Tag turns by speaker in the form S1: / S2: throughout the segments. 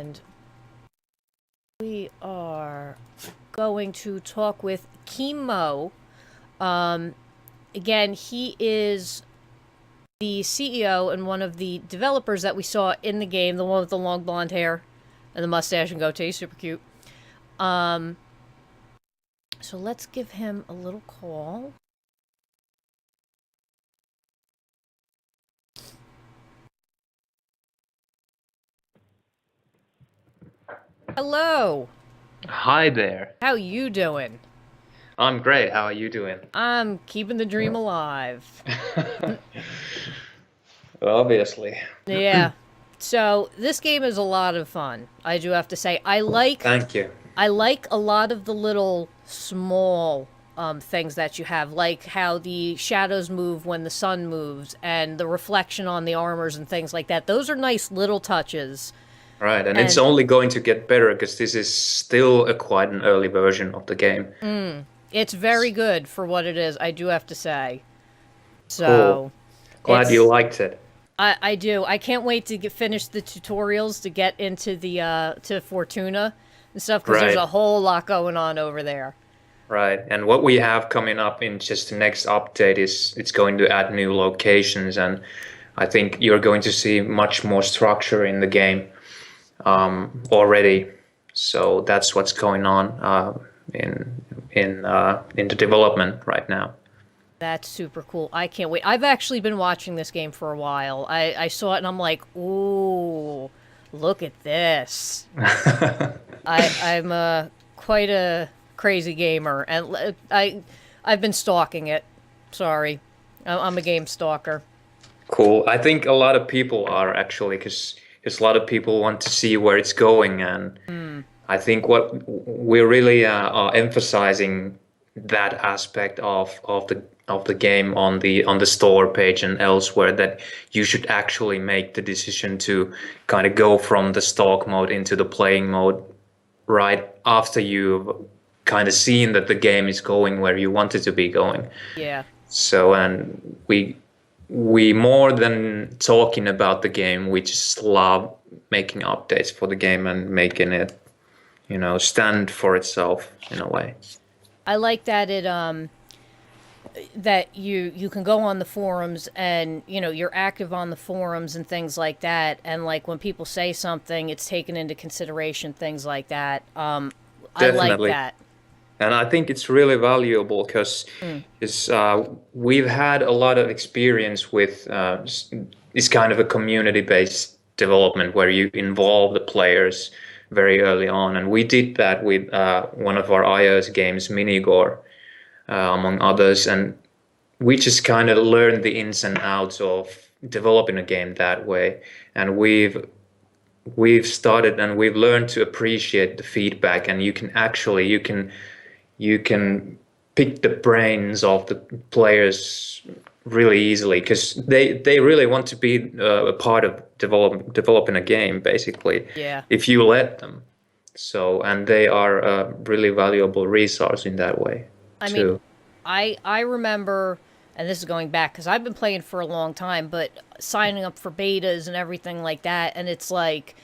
S1: and we are going to talk with Kimo. Again, he is the CEO and one of the developers that we saw in the game, the one with the long blonde hair and the mustache and goatee, super cute. So let's give him a little call. Hello.
S2: Hi there.
S1: How you doing?
S2: I'm great. How are you doing?
S1: I'm keeping the dream alive.
S2: Obviously.
S1: Yeah. So this game is a lot of fun. I do have to say,
S2: Thank you.
S1: I like a lot of the little small things that you have, like how the shadows move when the sun moves, and the reflection on the armors and things like that. Those are nice little touches.
S2: Right, and it's
S1: And
S2: only going to get better because this is still quite an early version of the game.
S1: it's very good for what it is, I do have to say.
S2: Cool.
S1: So
S2: Glad you
S1: it's
S2: liked it.
S1: I do. I can't wait to finish the tutorials to get into the to Fortuna and stuff, because there's
S2: Right,
S1: a whole lot going on over there.
S2: right. And what we have coming up in just the next update is it's going to add new locations, and I think you're going to see much more structure in the game already. So that's what's going on in the development right now.
S1: That's super cool. I can't wait. I've actually been watching this game for a while. I saw it and I'm like, ooh, look at this. I'm quite a crazy gamer, and I've been stalking it. Sorry, I'm a game stalker.
S2: Cool. I think a lot of people are actually because a lot of people want to see where it's going, and I think what we're really are emphasizing that aspect of the game on the store page and elsewhere, that you should actually make the decision to kind of go from the stalk mode into the playing mode right after you've kind of seen that the game is going where you want it to be going.
S1: Yeah.
S2: So, and we more than talking about the game, we just love making updates for the game and making it, stand for itself in a way.
S1: I like that that you can go on the forums, and you're active on the forums and things like that, and like when people say something, it's taken into consideration, things like that. I like
S2: Definitely.
S1: that.
S2: And I think it's really valuable because we've had a lot of experience with this kind of a community-based development where you involve the players very early on. And we did that with one of our iOS games, Minigore, among others. And we just kind of learned the ins and outs of developing a game that way. And we've started and we've learned to appreciate the feedback, and you can pick the brains of the players really easily because they really want to be a part of developing a game, basically,
S1: Yeah.
S2: if you let them. So, and they are a really valuable resource in that way
S1: I mean,
S2: too.
S1: I remember, and this is going back because I've been playing for a long time, but signing up for betas and everything like that, and it's like,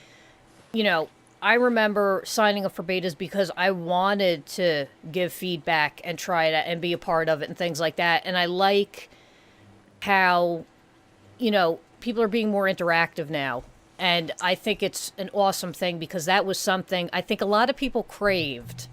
S1: I remember signing up for betas because I wanted to give feedback and try it and be a part of it and things like that. And I like how, people are being more interactive now. And I think it's an awesome thing, because that was something I think a lot of people craved.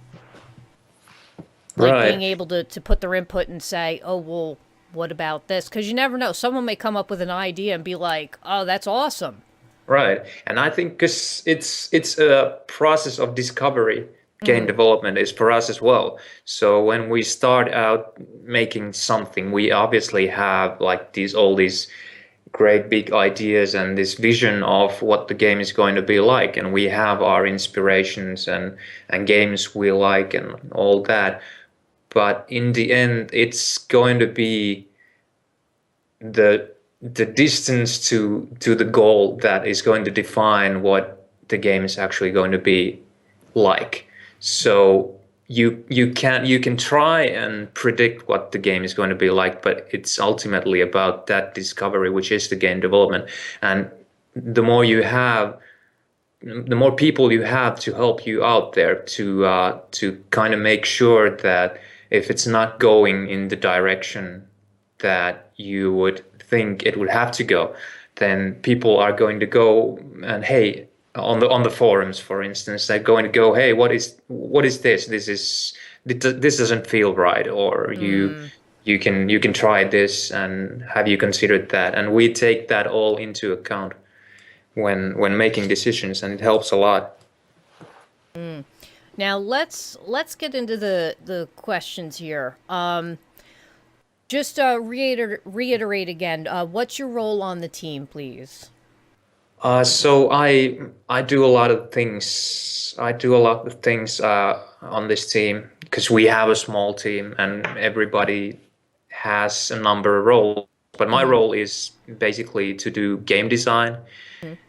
S1: Like being
S2: Right.
S1: able to put their input and say, oh, well, what about this? Because you never know. Someone may come up with an idea and be like, oh, that's awesome.
S2: Right. And I think because it's a process of discovery, game development is for us as well. So when we start out making something, we obviously have like all these great big ideas and this vision of what the game is going to be like, and we have our inspirations and games we like and all that. But in the end, it's going to be the the distance to the goal that is going to define what the game is actually going to be like. So you can try and predict what the game is going to be like, but it's ultimately about that discovery, which is the game development. And the more you have more people you have to help you out there to kind of make sure that if it's not going in the direction that you would think it would have to go, then people are going to go and, hey, on the forums, for instance, they're going to go, hey, what is this? This doesn't feel right, or you can try this, and have you considered that? And we take that all into account when making decisions, and it helps a lot.
S1: Now let's get into the questions here. Just reiterate again. What's your role on the team, please?
S2: So I do a lot of things. I do a lot of things on this team because we have a small team and everybody has a number of roles. But my role is basically to do game design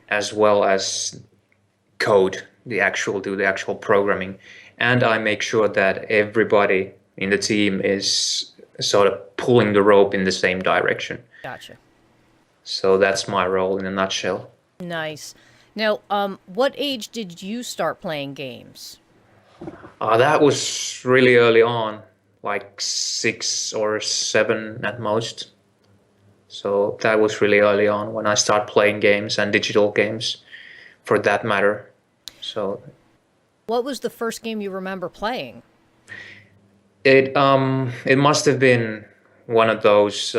S2: as well as code, do the actual programming, and I make sure that everybody in the team is sort of pulling the rope in the same direction.
S1: Gotcha.
S2: So that's my role in a nutshell.
S1: Nice. Now, what age did you start playing games?
S2: That was really early on, like 6 or 7 at most. So that was really early on when I started playing games and digital games, for that matter. So
S1: What was the first game you remember playing?
S2: it must have been one of those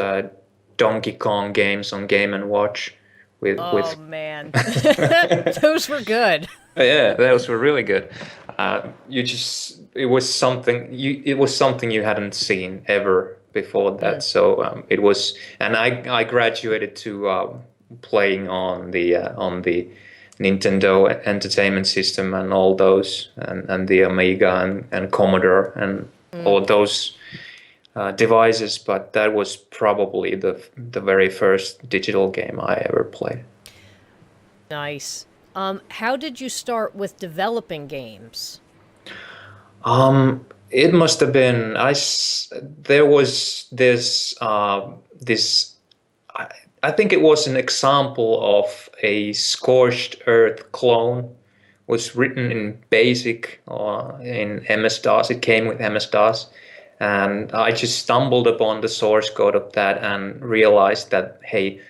S2: Donkey Kong games on Game and Watch with
S1: Oh man, those were good.
S2: yeah, those were really good. It was something you hadn't seen ever before that. So it was, and I graduated to playing on the Nintendo Entertainment System and all those, and the Amiga and Commodore and all of those devices. But that was probably the very first digital game I ever played.
S1: Nice. How did you start with developing games?
S2: It must have been there was this I think it was an example of a scorched earth clone, was written in BASIC or in MS-DOS. It came with MS-DOS, and I just stumbled upon the source code of that and realized that, hey,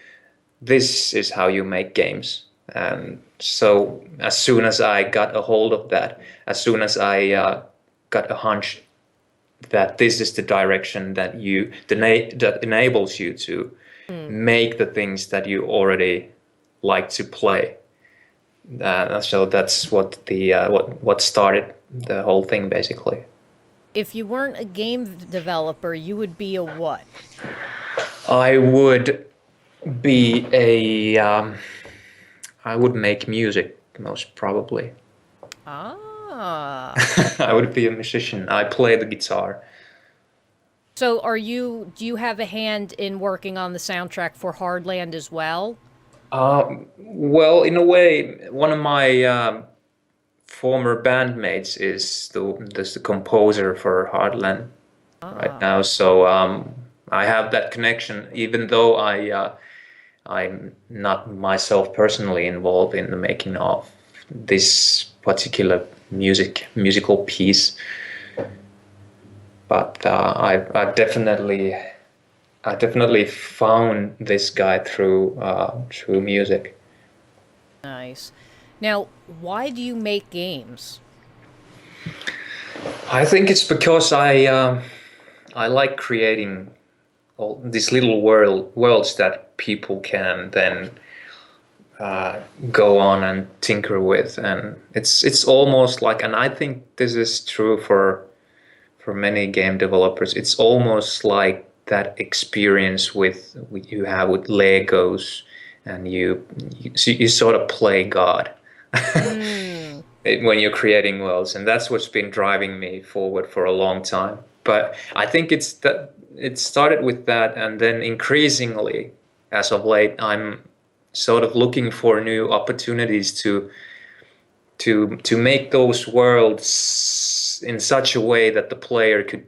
S2: this is how you make games. And so as soon as I got a hold of that, as soon as I got a hunch that this is the direction that that enables you to make the things that you already like to play. So that's what started the whole thing, basically.
S1: If you weren't a game developer, you would be a what?
S2: I would be I would make music, most probably.
S1: Ah.
S2: I would be a musician. I play the guitar.
S1: So do you have a hand in working on the soundtrack for Hardland as well?
S2: Well, in a way, one of my former bandmates is the composer for Hardland right now. So I have that connection, even though I'm not myself personally involved in the making of this particular musical piece. But I definitely found this guy through music.
S1: Nice. Now, why do you make games?
S2: I think it's because I like creating all these little worlds that people can then go on and tinker with, and it's almost like, and I think this is true for many game developers, it's almost like that experience with you have with Legos, and you sort of play God when you're creating worlds, and that's what's been driving me forward for a long time. But I think it started with that, and then increasingly, as of late, I'm sort of looking for new opportunities to make those worlds in such a way that the player could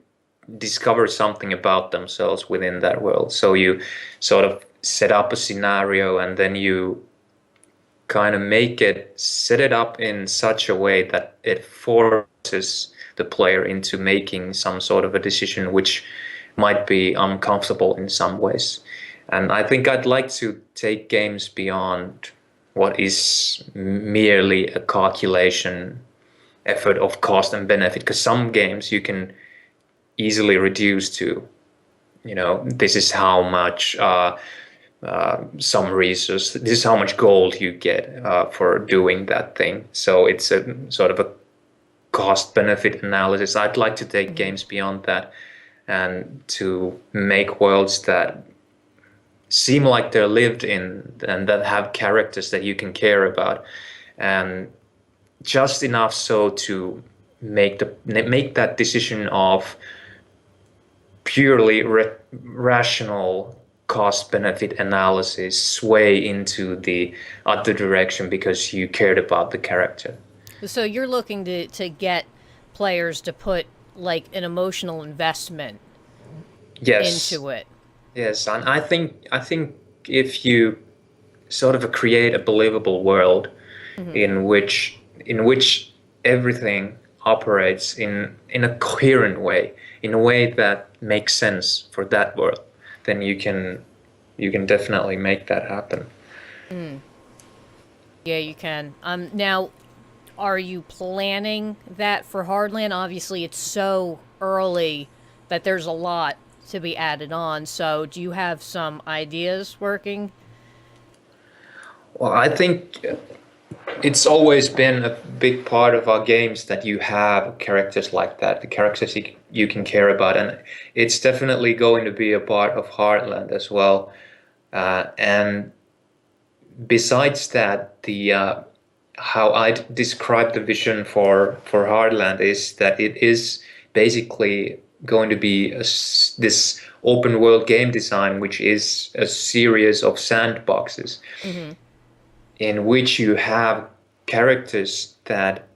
S2: discover something about themselves within that world. So you sort of set up a scenario, and then you kind of set it up in such a way that it forces the player into making some sort of a decision which might be uncomfortable in some ways. And I think I'd like to take games beyond what is merely a calculation effort of cost and benefit, because some games you can easily reduce to, this is how much some resource, this is how much gold you get for doing that thing. So it's a sort of a cost benefit analysis. I'd like to take games beyond that and to make worlds that seem like they're lived in and that have characters that you can care about, and just enough so to make that decision of purely rational cost benefit analysis sway into the other direction because you cared about the character.
S1: So you're looking to get players to put like an emotional investment into it.
S2: Yes, and I think if you sort of create a believable world in which everything operates in a coherent way, in a way that makes sense for that world, then you can definitely make that happen.
S1: Yeah, you can. Now, are you planning that for Hardland? Obviously, it's so early that there's a lot to be added on. So, do you have some ideas working?
S2: Well, I think it's always been a big part of our games that you have characters like that, the characters you can care about, and it's definitely going to be a part of Hardland as well. And besides that, the how I'd describe the vision for Hardland is that it is basically going to be this open world game design, which is a series of sandboxes in which you have characters that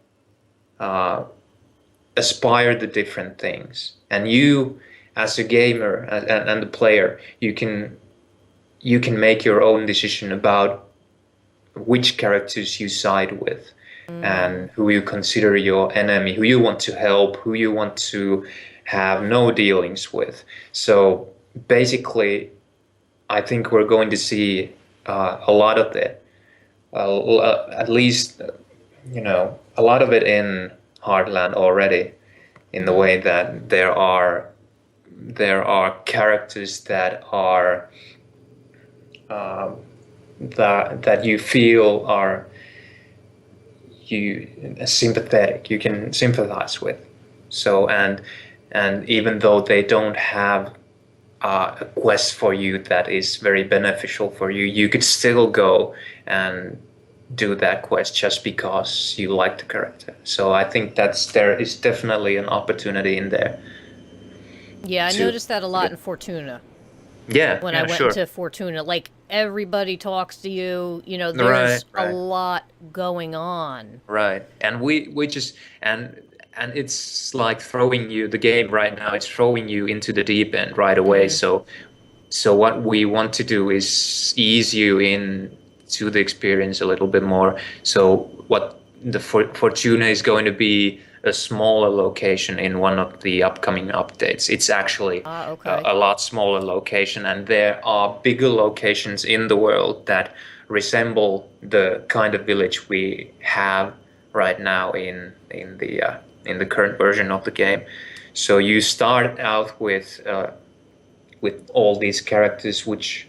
S2: aspire to different things, and you, as a gamer and the player, you can make your own decision about which characters you side with and who you consider your enemy, who you want to help, who you want to have no dealings with. So basically, I think we're going to see a lot of it, at least, a lot of it in Hardland already, in the way that there are characters that are that you feel are sympathetic, you can sympathize with. So and even though they don't have a quest for you that is very beneficial for you, you could still go and do that quest just because you like the character. So I think there is definitely an opportunity in there.
S1: Yeah, I noticed that a lot in Fortuna.
S2: Yeah,
S1: when I went
S2: sure.
S1: into Fortuna, like everybody talks to you. There's a lot going on.
S2: Right, and we just and it's like throwing you the game right now. It's throwing you into the deep end right away. So what we want to do is ease you in to the experience a little bit more. So what the Fortuna is going to be a smaller location in one of the upcoming updates. It's actually a lot smaller location, and there are bigger locations in the world that resemble the kind of village we have right now in the current version of the game. So you start out with all these characters, which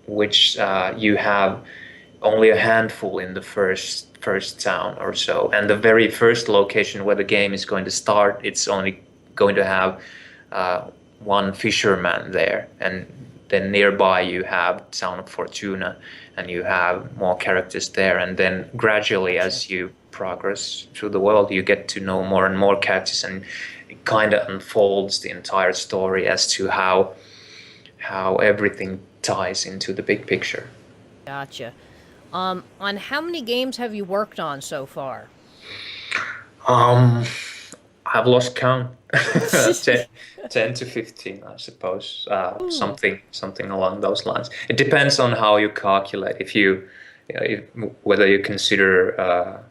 S2: you have only a handful in the first town or so, and the very first location where the game is going to start, it's only going to have one fisherman there, and then nearby you have town of Fortuna, and you have more characters there, and then gradually as you progress through the world, you get to know more and more characters, and it kind of unfolds the entire story as to how everything ties into the big picture.
S1: Gotcha. On how many games have you worked on so far?
S2: I've lost count. 10 to 15, I suppose. Something along those lines. It depends on how you calculate. whether you consider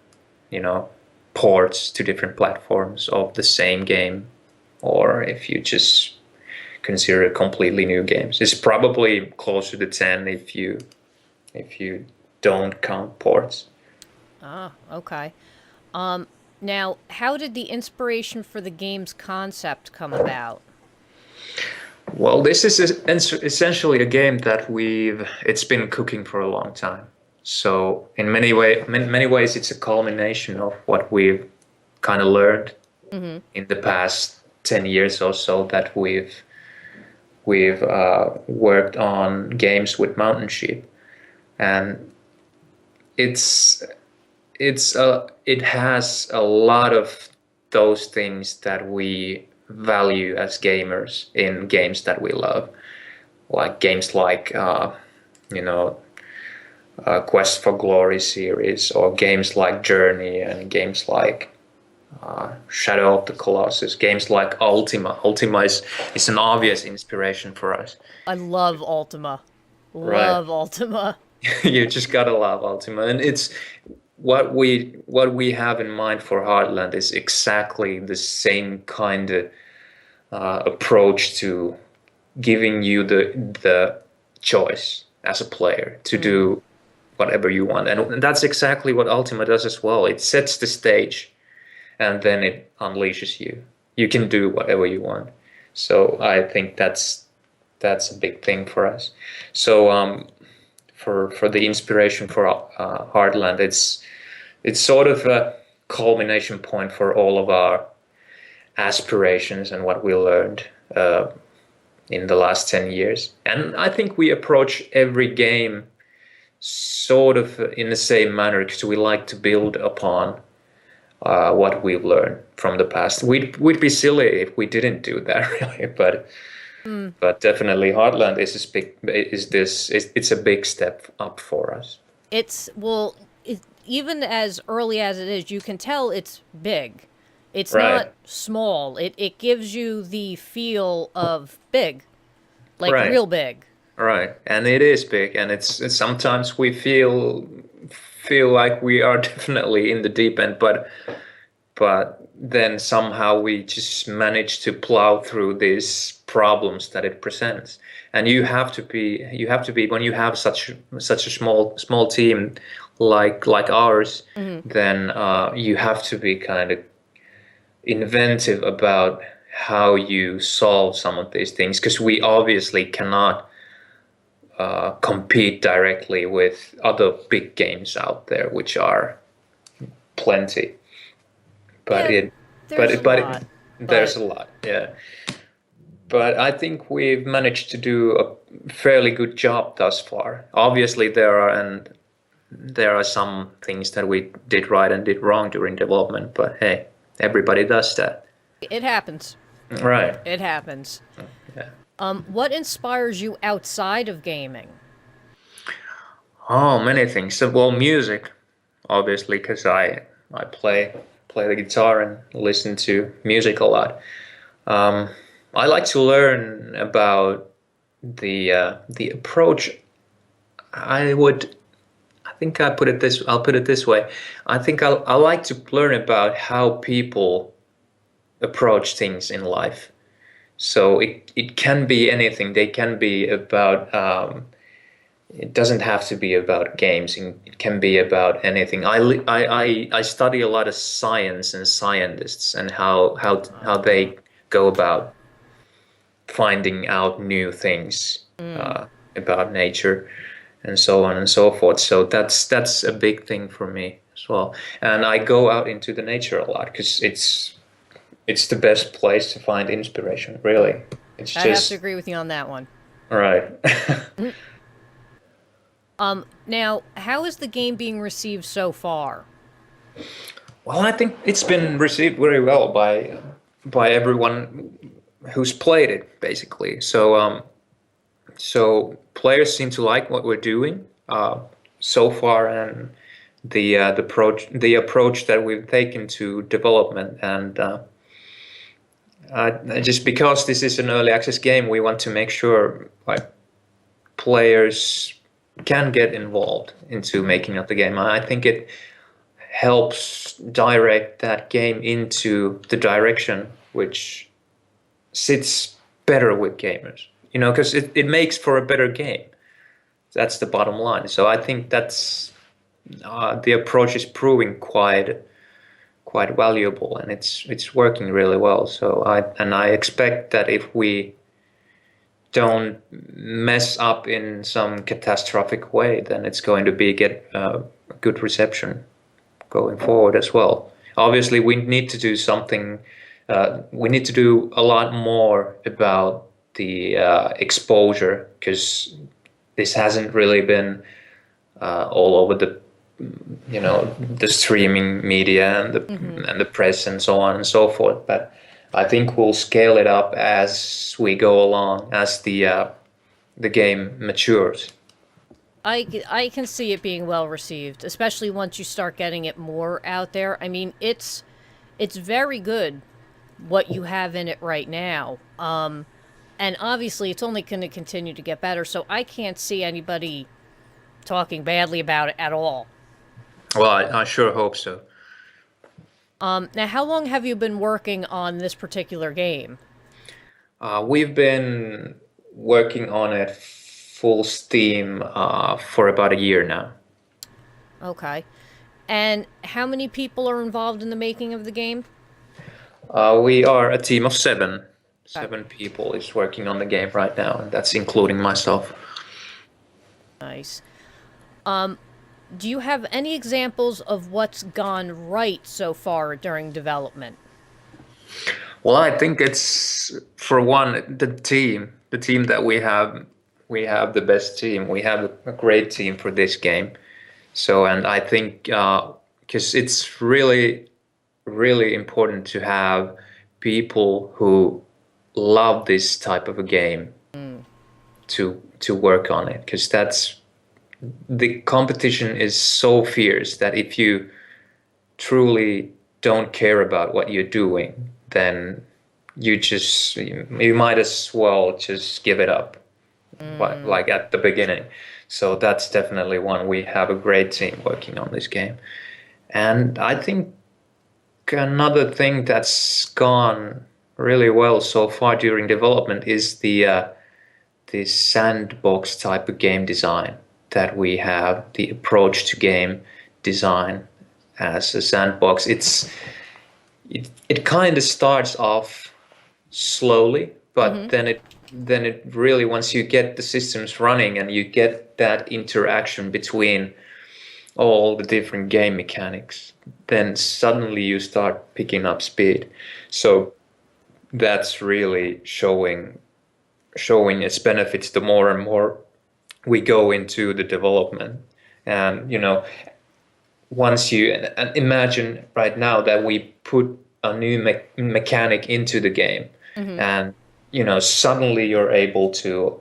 S2: ports to different platforms of the same game, or if you just consider completely new games. It's probably closer to 10 if you don't count ports.
S1: Ah, okay. Now, how did the inspiration for the game's concept come about?
S2: Well, this is essentially a game that it's been cooking for a long time. So in many ways, it's a culmination of what we've kind of learned in the past 10 years or so, that we've worked on games with Mountain Sheep, and it has a lot of those things that we value as gamers in games that we love, like games like Quest for Glory series, or games like Journey, and games like Shadow of the Colossus, games like Ultima. Ultima is an obvious inspiration for us.
S1: I love Ultima.
S2: Right.
S1: Love Ultima.
S2: You just gotta love Ultima, and it's what we have in mind for Hardland is exactly the same kind of approach to giving you the choice as a player to do whatever you want, and that's exactly what Ultima does as well. It sets the stage, and then it unleashes you. You can do whatever you want. So I think that's a big thing for us. So for the inspiration for Hardland, it's sort of a culmination point for all of our aspirations and what we learned in the last 10 years. And I think we approach every game sort of in the same manner, because we like to build upon what we've learned from the past. We'd be silly if we didn't do that, really. But definitely, Heartland it's a big step up for us.
S1: Even as early as it is, you can tell it's big. It's
S2: Right.
S1: not small. It gives you the feel of big, like
S2: Right.
S1: real big.
S2: Right, and it is big, and it's sometimes we feel like we are definitely in the deep end, but then somehow we just manage to plow through these problems that it presents. And you have to be when you have such a small team like ours, then you have to be kind of inventive about how you solve some of these things, because we obviously cannot compete directly with other big games out there, which are plenty. But
S1: Yeah,
S2: there's a lot, yeah. But I think we've managed to do a fairly good job thus far. Obviously, there are some things that we did right and did wrong during development, but hey, everybody does that.
S1: It happens.
S2: Right.
S1: It happens.
S2: Yeah.
S1: What inspires you outside of gaming?
S2: Oh, many things. So, well, music, obviously, because I play the guitar and listen to music a lot. I like to learn about the approach. I'll put it this way. I think I like to learn about how people approach things in life. So it can be anything. They can be about. It doesn't have to be about games. It can be about anything. I study a lot of science and scientists, and how they go about finding out new things about nature, and so on and so forth. So that's a big thing for me as well. And I go out into the nature a lot, because it's the best place to find inspiration. Really, it's
S1: I have to agree with you on that one.
S2: Right.
S1: Now, how is the game being received so far?
S2: Well, I think it's been received very well by everyone who's played it, basically. So players seem to like what we're doing so far, and the approach that we've taken to development, and just because this is an early access game, we want to make sure like players can get involved into making of the game. I think it helps direct that game into the direction which sits better with gamers. You know, because it makes for a better game. That's the bottom line. So I think that's the approach is proving quite valuable, and it's working really well. So I expect that if we don't mess up in some catastrophic way, then it's going to get a good reception going forward as well. Obviously, we need to do something. We need to do a lot more about the exposure, because this hasn't really been all over the streaming media and the press and so on and so forth. But I think we'll scale it up as we go along, as the game matures.
S1: I can see it being well received, especially once you start getting it more out there. I mean, it's very good what you have in it right now. And obviously it's only going to continue to get better, so I can't see anybody talking badly about it at all.
S2: Well, I sure hope so.
S1: Now, how long have you been working on this particular game?
S2: We've been working on it full steam for about a year now.
S1: Okay. And how many people are involved in the making of the game?
S2: We are a team of seven.
S1: Okay.
S2: 7 people is working on the game right now, and that's including myself.
S1: Nice. Do you have any examples of what's gone right so far during development?
S2: Well, I think it's, for one, the team that we have. We have the best team. We have a great team for this game. So, and I think because it's really, really important to have people who love this type of a game to work on it, because the competition is so fierce that if you truly don't care about what you're doing, then you might as well just give it up, like at the beginning. So that's definitely one. We have a great team working on this game. And I think another thing that's gone really well so far during development is the sandbox type of game design that we have, the approach to game design as a sandbox. It kind of starts off slowly, but then it really, once you get the systems running and you get that interaction between all the different game mechanics, then suddenly you start picking up speed. So that's really showing its benefits the more and more we go into the development. And once you imagine right now that we put a new mechanic into the game, and suddenly you're able to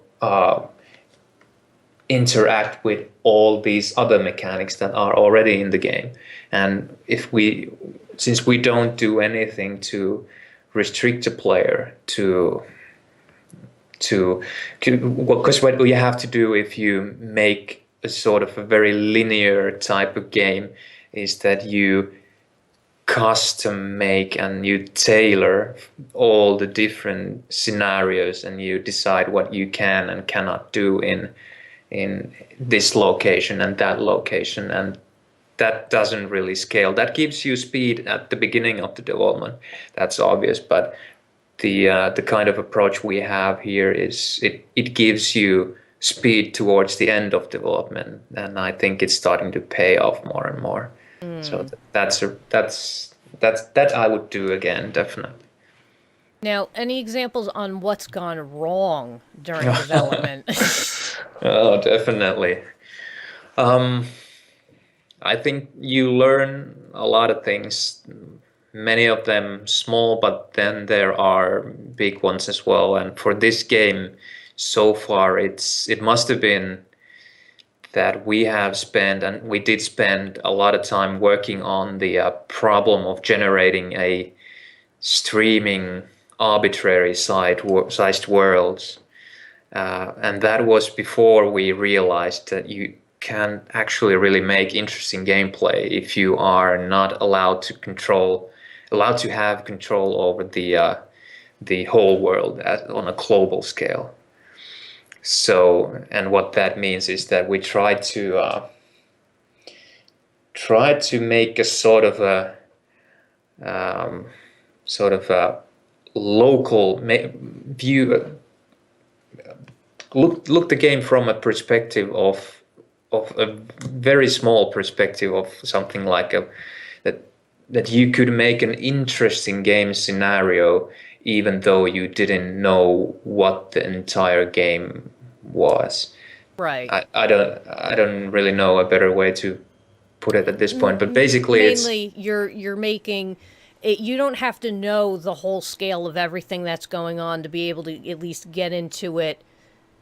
S2: interact with all these other mechanics that are already in the game. And since we don't do anything to restrict the player because what you have to do if you make a sort of a very linear type of game is that you custom make and you tailor all the different scenarios, and you decide what you can and cannot do in this location and that location, and that doesn't really scale. That gives you speed at the beginning of the development, that's obvious, but the kind of approach we have here is it gives you speed towards the end of development, and I think it's starting to pay off more and more. So that I would do again, definitely.
S1: Now, any examples on what's gone wrong during development?
S2: Oh, definitely. I think you learn a lot of things, many of them small, but then there are big ones as well. And for this game, so far, it must have been that we did spend a lot of time working on the problem of generating a streaming arbitrary sized worlds. and that was before we realized that you can actually really make interesting gameplay if you are not allowed to have control over the whole world on a global scale. So, and what that means is that we try to make a sort of a local view, look the game from a perspective of a very small perspective of something like that you could make an interesting game scenario even though you didn't know what the entire game was.
S1: Right.
S2: I don't really know a better way to put it at this point, but basically it's
S1: Mainly, you're making it. You don't have to know the whole scale of everything that's going on to be able to at least get into it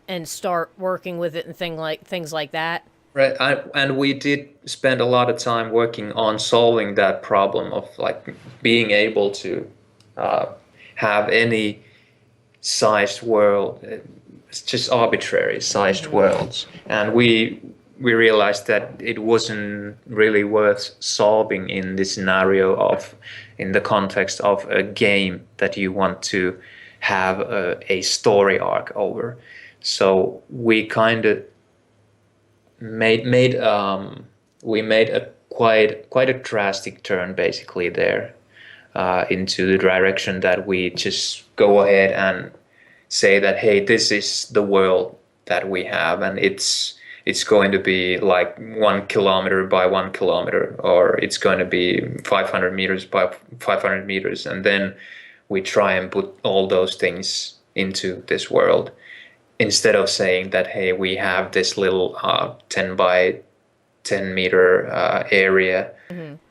S1: and start working with it and things like that.
S2: right. And we did spend a lot of time working on solving that problem of like being able to uh, have any sized world. It's just arbitrary sized worlds, and we realized that it wasn't really worth solving in the scenario of in the context of a game that you want to have a story arc over. So we kind of made a quite a drastic turn basically there, into the direction that we just go ahead and say that, hey, this is the world that we have, and it's going to be like 1 kilometer by 1 kilometer, or it's going to be 500 meters by 500 meters, and then we try and put all those things into this world instead of saying that, hey, we have this little 10 by 10 meter area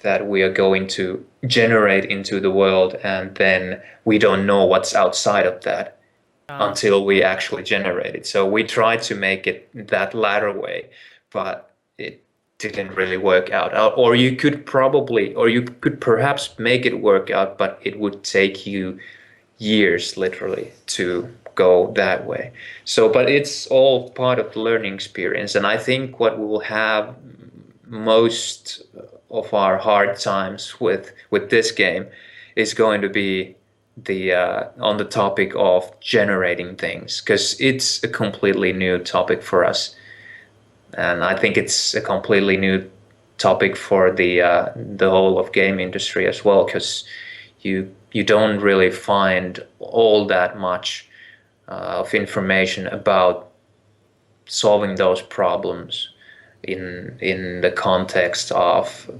S2: that we are going to generate into the world, and then we don't know what's outside of that until we actually generate it. So we tried to make it that latter way, but it didn't really work out. Or you could perhaps make it work out, but it would take you years literally to go that way. So, but it's all part of the learning experience. And I think what we will have most of our hard times with this game is going to be the on the topic of generating things, because it's a completely new topic for us, and I think it's a completely new topic for the whole of game industry as well, because you don't really find all that much of information about solving those problems in the context of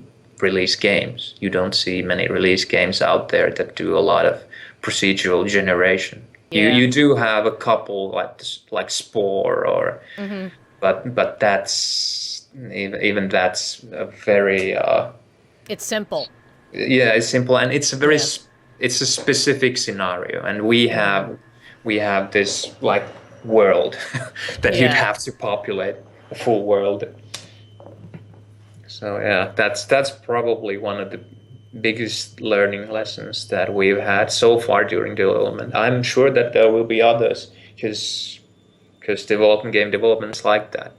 S2: release games. You don't see many release games out there that do a lot of procedural generation.
S1: Yeah.
S2: You do have a couple like Spore or but that's even that's a very
S1: It's simple.
S2: yeah, it's simple, and it's a very
S1: Yeah.
S2: it's a specific scenario, and we have this like world that you'd
S1: Yeah.
S2: have to populate a full world. So yeah, that's probably one of the biggest learning lessons that we've had so far during development. I'm sure that there will be others, because game development's like that.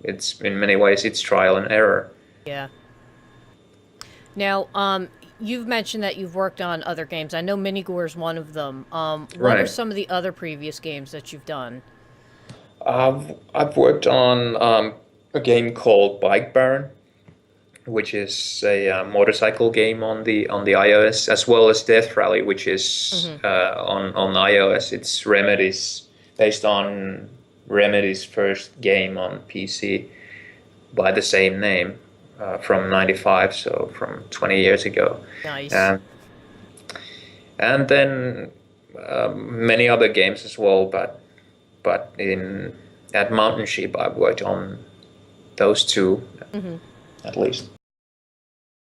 S2: It's in many ways it's trial and error.
S1: Yeah. Now, you've mentioned that you've worked on other games. I know Minigore is one of them. What are
S2: Right.
S1: some of the other previous games that you've done?
S2: I've worked on a game called Bike Baron, which is a motorcycle game on the iOS, as well as Death Rally, which is on iOS. It's Remedy's, based on Remedy's first game on PC by the same name, from '95, so from 20 years ago.
S1: Nice.
S2: And then many other games as well, but at Mountain Sheep I've worked on those two at least.